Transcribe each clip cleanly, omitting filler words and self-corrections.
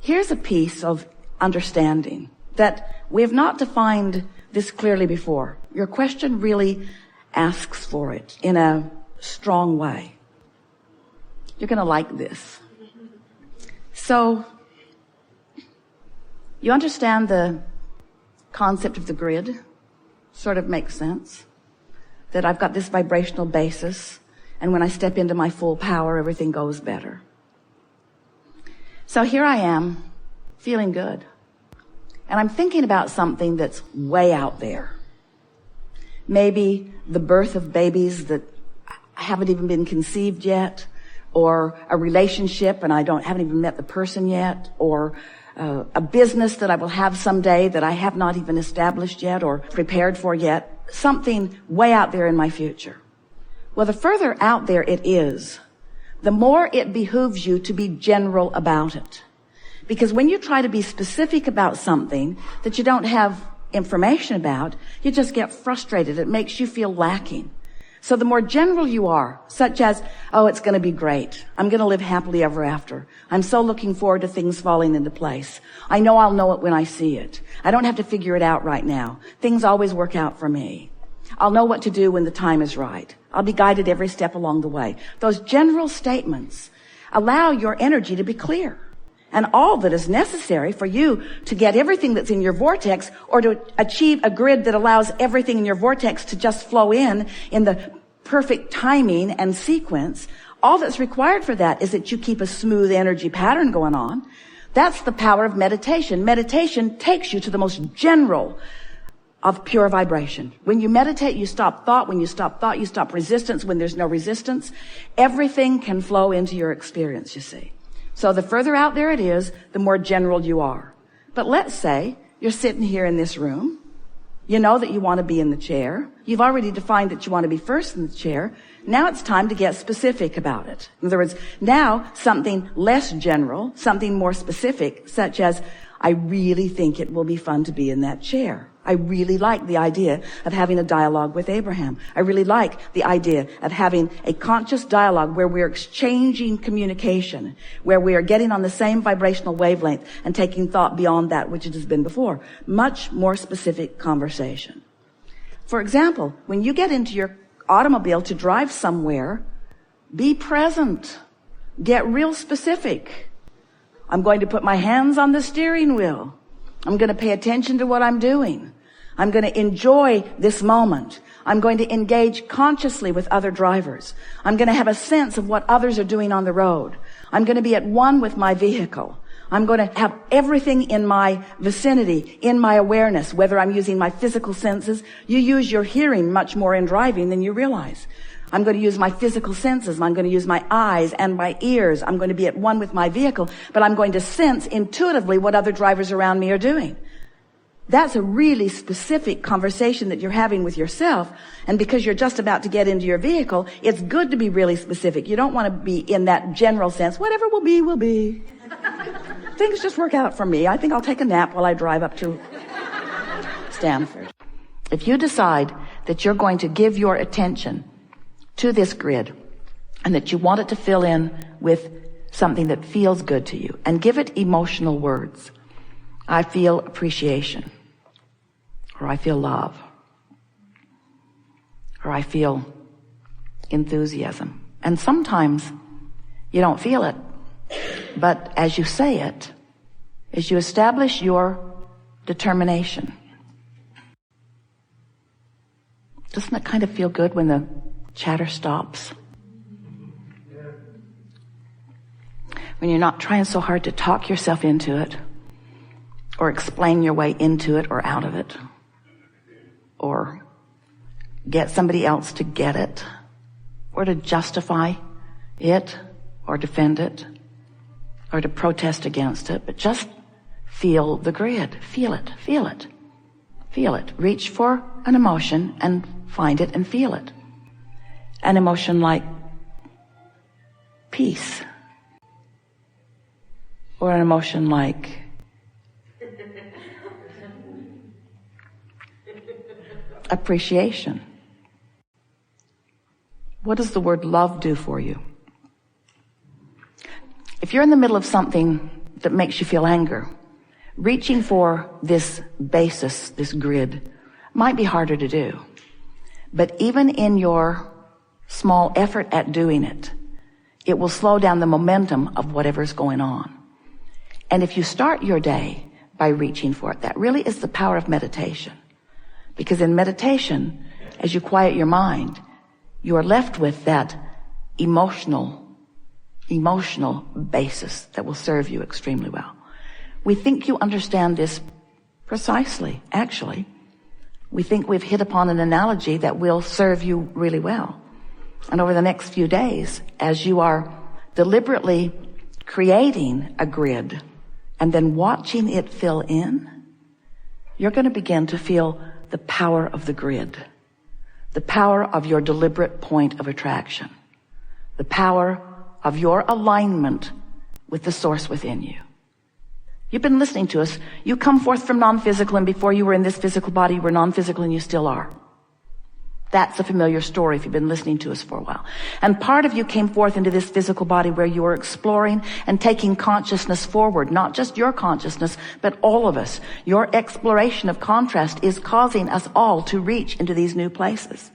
Here's a piece of understanding that we have not defined this clearly before. Your question really asks for it in a strong way. You're going to like this. So, you understand the concept of the grid? Sort of makes sense. That I've got this vibrational basis, and when I step into my full power, everything goes better. So here I am, feeling good. And I'm thinking about something that's way out there. Maybe the birth of babies that haven't even been conceived yet, or a relationship and I haven't even met the person yet, or a business that I will have someday that I have not even established yet or prepared for yet. Something way out there in my future. Well, the further out there it is, the more it behooves you to be general about it. Because when you try to be specific about something that you don't have information about, you just get frustrated. It makes you feel lacking. So the more general you are, such as, oh, it's going to be great. I'm going to live happily ever after. I'm so looking forward to things falling into place. I know I'll know it when I see it. I don't have to figure it out right now. Things always work out for me. I'll know what to do when the time is right. I'll be guided every step along the way. Those general statements allow your energy to be clear. And all that is necessary for you to get everything that's in your vortex, or to achieve a grid that allows everything in your vortex to just flow in the perfect timing and sequence, all that's required for that is that you keep a smooth energy pattern going on. That's the power of meditation. Meditation takes you to the most general of pure vibration. When you meditate, you stop thought. When you stop thought, you stop resistance. When there's no resistance, everything can flow into your experience, you see. So the further out there it is, the more general you are. But let's say you're sitting here in this room. You know that you want to be in the chair. You've already defined that you want to be first in the chair. Now it's time to get specific about it. In other words, now something less general, something more specific, such as, I really think it will be fun to be in that chair. I really like the idea of having a dialogue with Abraham. I really like the idea of having a conscious dialogue where we're exchanging communication, where we are getting on the same vibrational wavelength and taking thought beyond that which it has been before. Much more specific conversation. For example, when you get into your automobile to drive somewhere, be present. Get real specific. I'm going to put my hands on the steering wheel. I'm going to pay attention to what I'm doing. I'm going to enjoy this moment. I'm going to engage consciously with other drivers. I'm going to have a sense of what others are doing on the road. I'm going to be at one with my vehicle. I'm going to have everything in my vicinity, in my awareness, whether I'm using my physical senses. You use your hearing much more in driving than you realize. I'm going to use my physical senses. I'm going to use my eyes and my ears. I'm going to be at one with my vehicle, but I'm going to sense intuitively what other drivers around me are doing. That's a really specific conversation that you're having with yourself. And because you're just about to get into your vehicle, it's good to be really specific. You don't want to be in that general sense, whatever will be, will be. Things just work out for me. I think I'll take a nap while I drive up to Stanford. If you decide that you're going to give your attention to this grid, and that you want it to fill in with something that feels good to you, and give it emotional words. I feel appreciation, or I feel love, or I feel enthusiasm. And sometimes you don't feel it, but as you say it, as you establish your determination, doesn't it kind of feel good when the chatter stops? When you're not trying so hard to talk yourself into it, or explain your way into it or out of it, or get somebody else to get it, or to justify it, or defend it, or to protest against it, but just feel the grid. Feel it, feel it, feel it. Reach for an emotion and find it and feel it. An emotion like peace, or an emotion like appreciation. What does the word love do for you? If you're in the middle of something that makes you feel anger. Reaching for this basis, this grid, might be harder to do. But even in your small effort at doing it, it will slow down the momentum of whatever's going on. And if you start your day by reaching for it, that really is the power of meditation. Because in meditation, as you quiet your mind, you are left with that emotional basis that will serve you extremely well. We think you understand this precisely, actually. We think we've hit upon an analogy that will serve you really well. And over the next few days, as you are deliberately creating a grid and then watching it fill in, you're going to begin to feel the power of the grid, the power of your deliberate point of attraction, the power of your alignment with the source within you. You've been listening to us. You come forth from non-physical, and before you were in this physical body, you were non-physical, and you still are. That's a familiar story if you've been listening to us for a while. And part of you came forth into this physical body where you were exploring and taking consciousness forward, not just your consciousness, but all of us. Your exploration of contrast is causing us all to reach into these new places.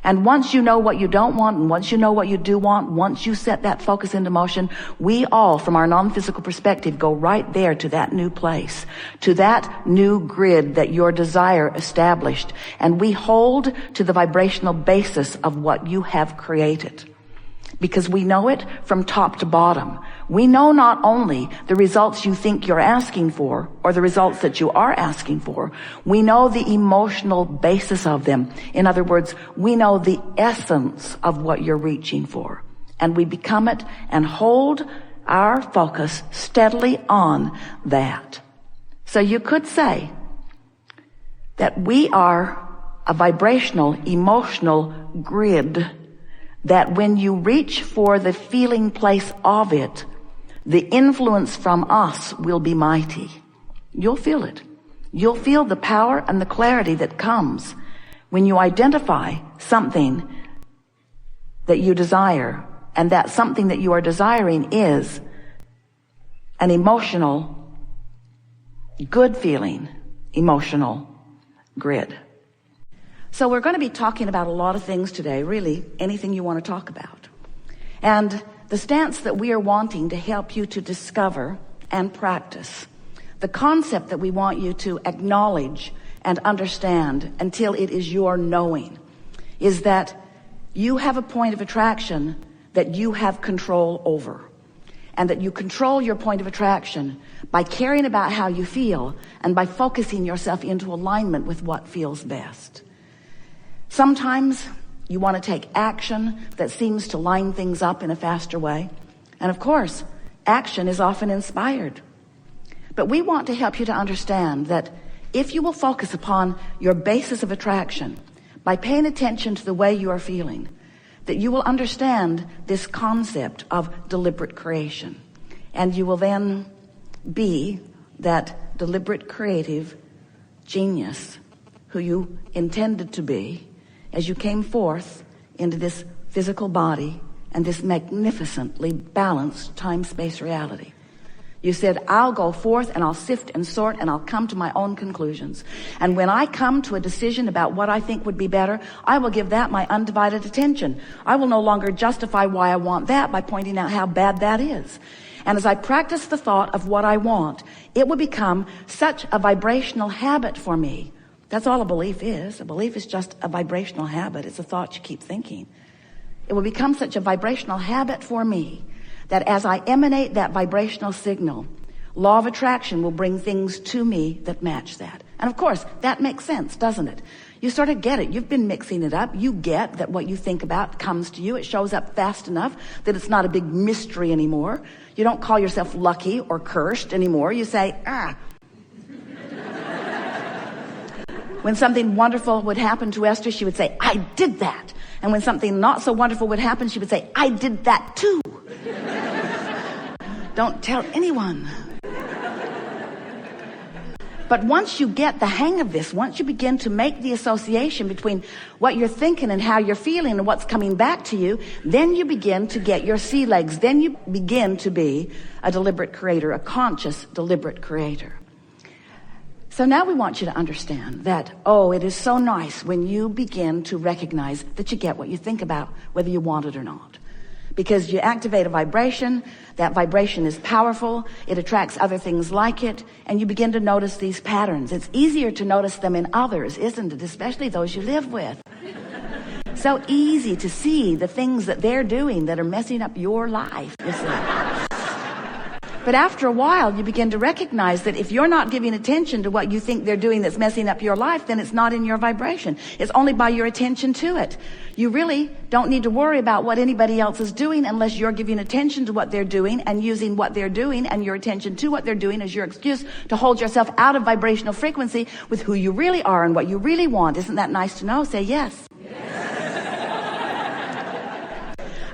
And once you know what you don't want, and once you know what you do want, once you set that focus into motion, we all, from our non-physical perspective, go right there to that new place, to that new grid that your desire established. And we hold to the vibrational basis of what you have created. Because we know it from top to bottom. We know not only the results you think you're asking for, or the results that you are asking for, we know the emotional basis of them. In other words, we know the essence of what you're reaching for. And we become it and hold our focus steadily on that. So you could say that we are a vibrational, emotional grid that when you reach for the feeling place of it, the influence from us will be mighty. You'll feel it. You'll feel the power and the clarity that comes when you identify something that you desire, and that something that you are desiring is an emotional, good feeling, emotional grid. So we're going to be talking about a lot of things today, really anything you want to talk about. And the stance that we are wanting to help you to discover and practice, the concept that we want you to acknowledge and understand until it is your knowing, is that you have a point of attraction that you have control over. And that you control your point of attraction by caring about how you feel and by focusing yourself into alignment with what feels best. Sometimes you want to take action that seems to line things up in a faster way. And of course, action is often inspired. But we want to help you to understand that if you will focus upon your basis of attraction by paying attention to the way you are feeling, that you will understand this concept of deliberate creation. And you will then be that deliberate creative genius who you intended to be as you came forth into this physical body and this magnificently balanced time-space reality. You said, I'll go forth and I'll sift and sort and I'll come to my own conclusions. And when I come to a decision about what I think would be better, I will give that my undivided attention. I will no longer justify why I want that by pointing out how bad that is. And as I practice the thought of what I want, it will become such a vibrational habit for me. That's all a belief is. A belief is just a vibrational habit. It's a thought you keep thinking. It will become such a vibrational habit for me that as I emanate that vibrational signal, law of attraction will bring things to me that match that. And of course, that makes sense, doesn't it? You sort of get it. You've been mixing it up. You get that what you think about comes to you. It shows up fast enough that it's not a big mystery anymore. You don't call yourself lucky or cursed anymore. You say, When something wonderful would happen to Esther, she would say, I did that. And when something not so wonderful would happen, she would say, I did that too. Don't tell anyone. But once you get the hang of this, once you begin to make the association between what you're thinking and how you're feeling and what's coming back to you, then you begin to get your sea legs. Then you begin to be a deliberate creator, a conscious, deliberate creator. So now we want you to understand that, it is so nice when you begin to recognize that you get what you think about, whether you want it or not. Because you activate a vibration, that vibration is powerful, it attracts other things like it, and you begin to notice these patterns. It's easier to notice them in others, isn't it? Especially those you live with. So easy to see the things that they're doing that are messing up your life, you see. But after a while, you begin to recognize that if you're not giving attention to what you think they're doing that's messing up your life, then it's not in your vibration. It's only by your attention to it. You really don't need to worry about what anybody else is doing unless you're giving attention to what they're doing and using what they're doing and your attention to what they're doing as your excuse to hold yourself out of vibrational frequency with who you really are and what you really want. Isn't that nice to know? Say yes.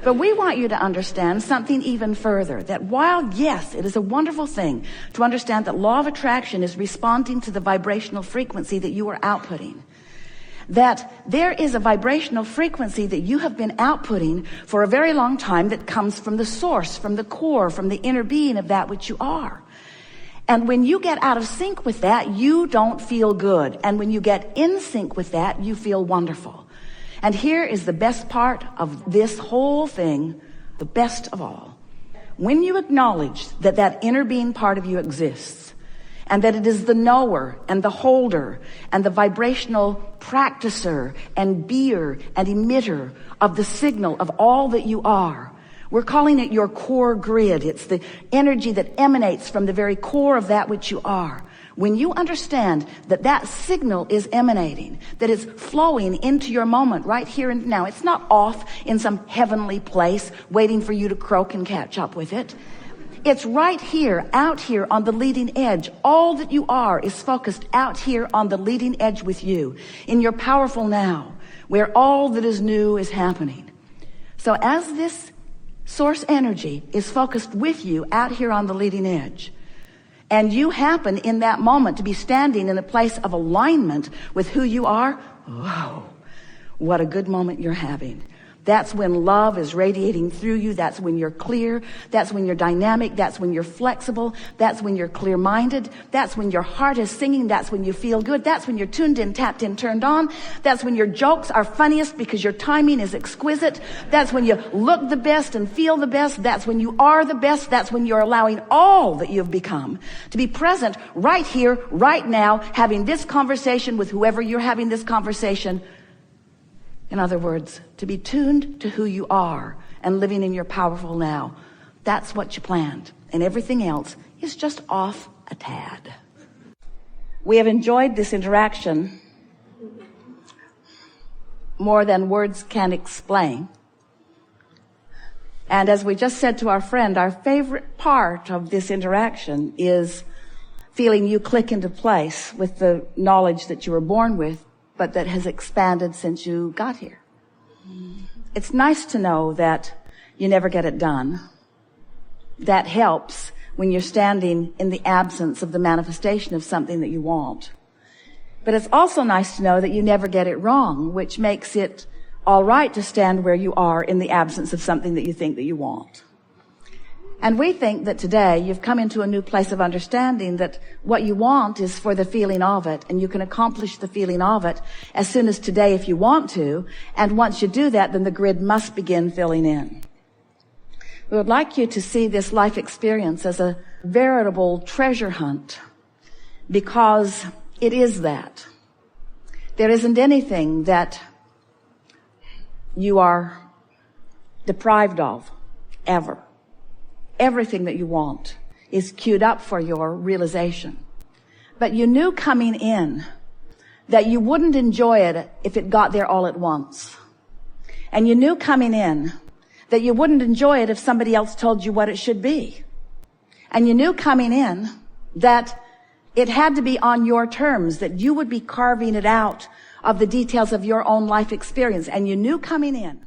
But we want you to understand something even further, that while, yes, it is a wonderful thing to understand that law of attraction is responding to the vibrational frequency that you are outputting, that there is a vibrational frequency that you have been outputting for a very long time that comes from the source, from the core, from the inner being of that which you are. And when you get out of sync with that, you don't feel good. And when you get in sync with that, you feel wonderful. And here is the best part of this whole thing, the best of all. When you acknowledge that that inner being part of you exists, and that it is the knower and the holder and the vibrational practicer and beer and emitter of the signal of all that you are, we're calling it your core grid. It's the energy that emanates from the very core of that which you are. When you understand that that signal is emanating, that it's flowing into your moment right here and now, it's not off in some heavenly place waiting for you to croak and catch up with it. It's right here, out here on the leading edge. All that you are is focused out here on the leading edge with you, in your powerful now, where all that is new is happening. So as this source energy is focused with you out here on the leading edge, and you happen in that moment to be standing in a place of alignment with who you are, whoa, what a good moment you're having. That's when love is radiating through you. That's when you're clear. That's when you're dynamic. That's when you're flexible. That's when you're clear-minded. That's when your heart is singing. That's when you feel good. That's when you're tuned in, tapped in, turned on. That's when your jokes are funniest because your timing is exquisite. That's when you look the best and feel the best. That's when you are the best. That's when you're allowing all that you've become to be present right here, right now, having this conversation with whoever you're having this conversation. In other words, to be tuned to who you are and living in your powerful now. That's what you planned. And everything else is just off a tad. We have enjoyed this interaction more than words can explain. And as we just said to our friend, our favorite part of this interaction is feeling you click into place with the knowledge that you were born with, but that has expanded since you got here. It's nice to know that you never get it done. That helps when you're standing in the absence of the manifestation of something that you want. But it's also nice to know that you never get it wrong, which makes it all right to stand where you are in the absence of something that you think that you want. And we think that today you've come into a new place of understanding that what you want is for the feeling of it, and you can accomplish the feeling of it as soon as today if you want to. And once you do that, then the grid must begin filling in. We would like you to see this life experience as a veritable treasure hunt, because it is that. There isn't anything that you are deprived of, ever. Everything that you want is queued up for your realization. But you knew coming in that you wouldn't enjoy it if it got there all at once. And you knew coming in that you wouldn't enjoy it if somebody else told you what it should be. And you knew coming in that it had to be on your terms, that you would be carving it out of the details of your own life experience. And you knew coming in